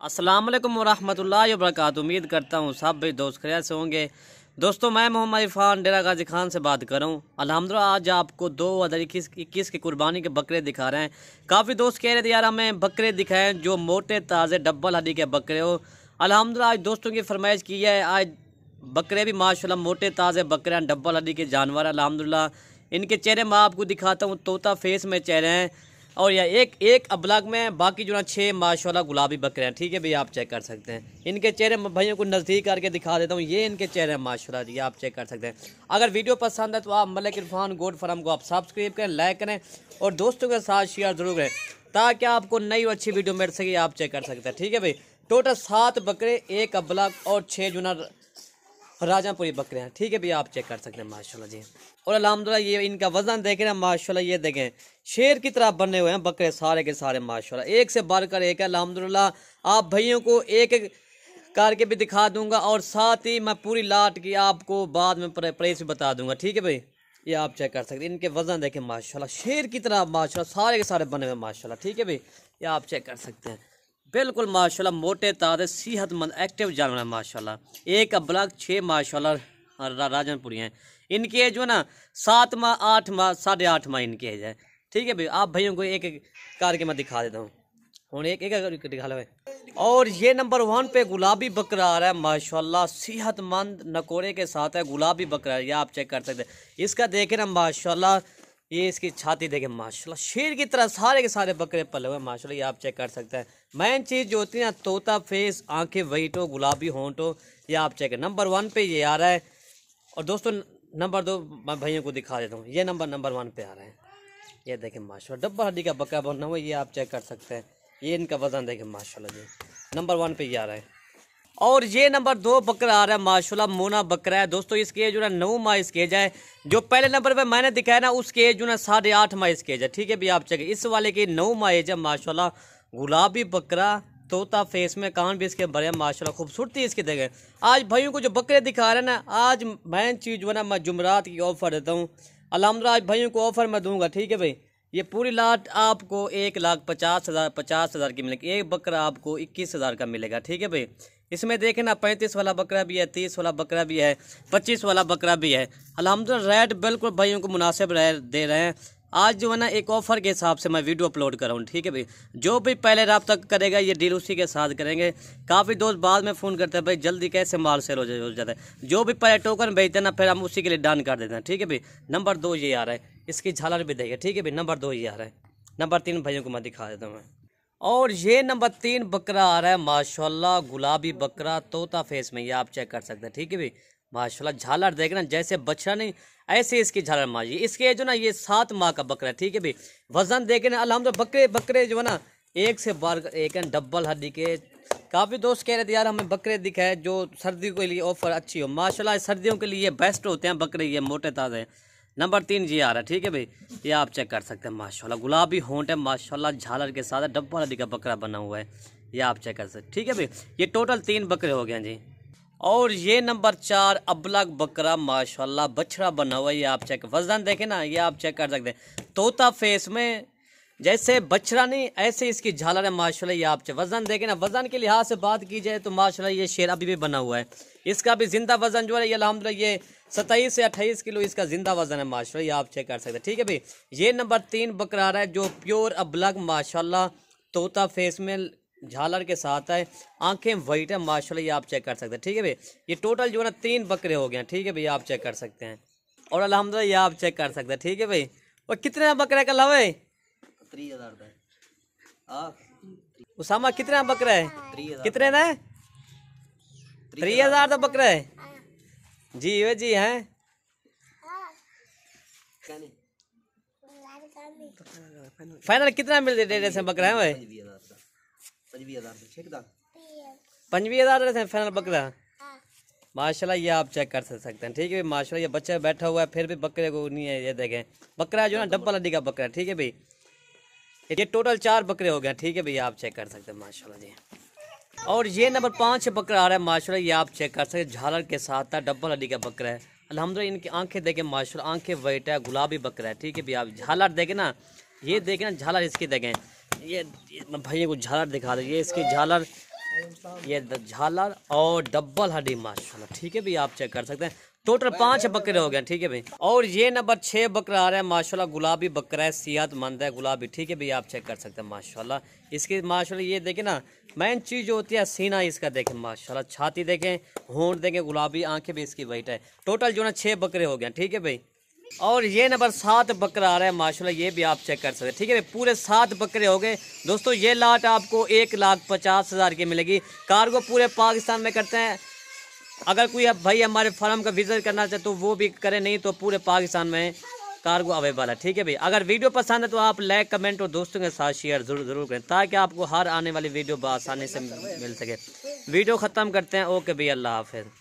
अस्सलाम वालेकुम वरहमतुल्लाहि वबरकातुहू। उम्मीद करता हूँ सब भाई दोस्त खैरियत से होंगे। दोस्तों मैं मोहम्मद इरफान डेरा गाजी खान से बात कर रहा हूँ। अल्हम्दुलिल्लाह आज आपको 2021 की कुर्बानी के बकरे दिखा रहे हैं। काफ़ी दोस्त कह रहे थे यार हमें बकरे दिखाएं जो मोटे ताज़े डब्बल हड्डी के बकरे हो। अल्हम्दुलिल्लाह आज दोस्तों की फरमाइश की है। आज बकरे भी माशाल्लाह मोटे ताज़े बकरे हैं, डब्बल हड्डी के जानवर हैं। अल्हम्दुलिल्लाह इनके चेहरे मैं आपको दिखाता हूँ, तोता फेस में चेहरे हैं और या एक अबलग में, बाकी जो ना 6 माशाल्लाह गुलाबी बकरे हैं। ठीक है भैया, आप चेक कर सकते हैं इनके चेहरे। भाइयों को नज़दीक करके दिखा देता हूँ, ये इनके चेहरे हैं माशाल्लाह जी, आप चेक कर सकते हैं। अगर वीडियो पसंद है तो आप मलिक इरफान गोट फार्म को आप सब्सक्राइब करें, लाइक करें और दोस्तों के साथ शेयर ज़रूर करें ताकि आपको नई और अच्छी वीडियो मिल सके। आप चेक कर सकते हैं। ठीक है भाई, टोटल 7 बकरे, 1 अबलग और 6 जो ना राजापुरी बकरे हैं। ठीक है भैया, आप चेक कर सकते हैं माशाल्लाह जी। और अल्हम्दुलिल्लाह ये इनका वजन देखें ना माशाल्लाह, ये देखें शेर की तरह बने हुए हैं बकरे सारे के सारे माशाल्लाह, एक से बढ़कर एक है। अल्हम्दुलिल्लाह आप भाइयों को एक एक करके भी दिखा दूंगा और साथ ही मैं पूरी लाट की आपको बाद में प्राइस भी बता दूंगा। ठीक है भाई, ये आप चेक कर सकते हैं। इनके वजन देखें माशाल्लाह, शेर की तरह माशाल्लाह सारे के सारे बने हुए माशाल्लाह। ठीक है भाई, ये आप चेक कर सकते हैं। बिल्कुल माशाल्लाह मोटे ताज़े सेहतमंद एक्टिव जानवर है माशाल्लाह। 1 अबलग 6 माशाल्लाह राजनपुरी हैं। इनकी एज जो है ना 7 माह 8 माह 8.5 माह इनकी एज है। ठीक है भाई, आप भाइयों को एक एक करके मैं दिखा देता हूँ। और एक एक दिखा लो। और ये नंबर 1 पे गुलाबी बकरा आ रहा है माशाल्लाह, सेहतमंद नकोरे के साथ है, गुलाबी बकरा है। ये आप चेक कर सकते हैं। इसका देखें ना माशाल्लाह, ये इसकी छाती देखें माशाल्लाह, शेर की तरह सारे के सारे बकरे पले हुए माशाल्लाह। ये आप चेक कर सकते हैं। मेन चीज़ जो होती है ना, तोता फेस, आंखें वाइट हो, गुलाबी होंठ हो, ये आप चेक नंबर 1 पे ये आ रहा है। और दोस्तों नंबर 2 मैं भाइयों को दिखा देता हूँ, ये नंबर 1 पे आ रहा है। ये देखें माशाल्लाह डब्बा हड्डी का बकरा बना हुआ है, ये आप चेक कर सकते हैं। ये इनका वजन देखें माशाल्लाह जी, नंबर 1 पे ये आ रहा है। और ये नंबर 2 बकरा आ रहा है माशाल्लाह, मोना बकरा है दोस्तों। इसकी एज जो ना 9 माह इसकी एज है। जो पहले नंबर पे मैंने दिखाया ना, उसकी एज जो ना 8.5 माह इसकी एज है। ठीक है भैया, आप चेक। इस वाले की 9 माह एज है माशाल्लाह, गुलाबी बकरा, तोता फेस में, कान भी इसके बड़े माशाल्लाह, खूबसूरती इसकी देखें। आज भाइयों को जो बकरे दिखा रहे हैं ना, आज मेन चीज़ जो है ना, मैं जुमरात की ऑफ़र देता हूँ। अल्हम्दुलिल्लाह आज भाइयों को ऑफ़र मैं दूंगा। ठीक है भाई, ये पूरी लाट आपको 1,50,000 की मिलेगी। एक बकरा आपको 21,000 का मिलेगा। ठीक है भाई, इसमें देखें ना 35 वाला बकरा भी है, 30 वाला बकरा भी है, 25 वाला बकरा भी है। अल्हम्दुलिल्लाह रेट बिल्कुल भाइयों को मुनासिब दे रहे हैं। आज जो है ना एक ऑफ़र के हिसाब से मैं वीडियो अपलोड कर रहा हूँ। ठीक है भाई, जो भी पहले रब्ता करेगा ये डील उसी के साथ करेंगे। काफ़ी दोस्त बाद में फ़ोन करते हैं भाई जल्दी कैसे माल सेल हो जाता है। जो भी पहले टोकन भेजते हैं ना, फिर हम उसी के लिए डन कर देते हैं। ठीक है भाई, नंबर 2 ये आ रहा है, इसकी झालर भी देखिए। ठीक है भाई, नंबर 2 ये आ रहा है। नंबर 3 भाइयों को मैं दिखा देता हूँ। और ये नंबर 3 बकरा आ रहा है माशाल्लाह, गुलाबी बकरा, तोता फेस में, ये आप चेक कर सकते हैं। ठीक है भाई, माशाल्लाह झालर देखना जैसे बछड़ा नहीं ऐसे इसकी झालर माजी। इसके जो ना ये 7 माह का बकरा है। ठीक है भाई, वजन देखे ना अल्हम्दुलिल्लाह बकरे जो है ना एक से बार एक है, डब्बल हड्डी के। काफ़ी दोस्त कह रहे थे यार हमें बकरे दिखाए जो सर्दियों के लिए ऑफर अच्छी हो। माशाल्लाह सर्दियों के लिए बेस्ट होते हैं बकरे, ये मोटे ताज़े। नंबर 3 जी आ रहा है। ठीक है भाई, ये आप चेक कर सकते हैं माशाल्लाह, गुलाबी होंठ है माशाल्लाह, झालर के साथ डब्बा हड्डी का बकरा बना हुआ है। ये आप चेक कर सकते हैं। ठीक है भाई, ये टोटल 3 बकरे हो गए हैं जी। और ये नंबर 4 अबलग बकरा माशाल्लाह, बछड़ा बना हुआ है। ये आप चेक, वजन देखें ना, ये आप चेक कर सकते हैं। तोता फेस में जैसे बछड़ा नहीं ऐसे इसकी झालर है माशाल्लाह। ये आप वजन देखें ना, वजन के लिहाज से बात की जाए तो माशाल्लाह ये शेर अभी भी बना हुआ है। इसका भी जिंदा वजन जो है ये अल्हम्दुलिल्लाह ये 27 से 28 किलो इसका जिंदा वजन है माशाल्लाह। ये आप चेक कर सकते हैं। ठीक है भाई, ये नंबर 3 बकरा आ रहा है जो प्योर अबलग माशाल्लाह, तोता फेस में, झालर के साथ है, आंखें वाइट है माशाल्लाह। ये आप चेक कर सकते हैं। ठीक है भाई, ये टोटल जो है ना 3 बकरे हो गए हैं। ठीक है भाई, आप चेक कर सकते हैं। और अल्हम्दुलिल्लाह ये आप चेक कर सकते हैं। ठीक है भाई, और कितने बकरे का लवे 30,000 उसामा, कितने बकरा है? कितने ना 30,000 तो बकरा है जी। वे जी हैं फाइनल कितना मिल रहे से बकरा है भाई? 25,000 से फाइनल बकरा माशाल्लाह। ये आप चेक कर सकते हैं। ठीक है भाई, माशाल्लाह ये बच्चा बैठा हुआ है फिर भी बकरे को नहीं है। ये देखें बकरा जो है ना डब्बल हड्डी का बकरा है। ठीक है भाई, ये टोटल 4 बकरे हो गए। ठीक है भैया, आप चेक कर सकते हैं माशाल्लाह जी। और ये नंबर 5 बकरा आ रहा है माशाल्लाह, ये आप चेक कर सकते हैं, झालर के साथ है, डब्बल हड्डी का बकरा है अल्हम्दुलिल्लाह। इनकी आंखें देखें माशाल्लाह, आंखें वाइट है, गुलाबी बकरा है। ठीक है भैया, आप झालर देखें ना, ये देखें ना झालर इसकी देखें। ये भैया को झालर दिखा दो, ये इसकी झालर ये झालर और डबल हड्डी माशाल्लाह। ठीक है भाई, आप चेक कर सकते हैं। टोटल 5 बकरे हो गए। ठीक है भाई, और ये नंबर 6 बकरा आ रहा है माशाल्लाह। गुलाबी बकरा है, सेहतमंद है गुलाबी। ठीक है भाई, आप चेक कर सकते हैं माशाल्लाह। इसकी माशाल्लाह ये देखें ना, मेन चीज़ जो होती है सीना इसका देखें माशाल्लाह। छाती देखें, होंठ देखें गुलाबी, आंखें भी इसकी वाइट है। टोटल जो ना 6 बकरे हो गए। ठीक है भाई, और ये नंबर 7 बकरा आ रहा है माशाल्लाह। ये भी आप चेक कर सकते हैं। ठीक है, पूरे 7 बकरे हो गए दोस्तों। ये लाट आपको 1,50,000 की मिलेगी। कार्गो पूरे पाकिस्तान में करते हैं। अगर कोई अब भाई हमारे फार्म का विजिट करना चाहे तो वो भी करे, नहीं तो पूरे पाकिस्तान में कार्गो अवेलेबल है। ठीक है भाई, अगर वीडियो पसंद है तो आप लाइक कमेंट और दोस्तों के साथ शेयर जरूर करें, ताकि आपको हर आने वाली वीडियो आसानी से मिल सके। वीडियो ख़त्म करते हैं। ओके भाई, अल्लाह हाफिज़।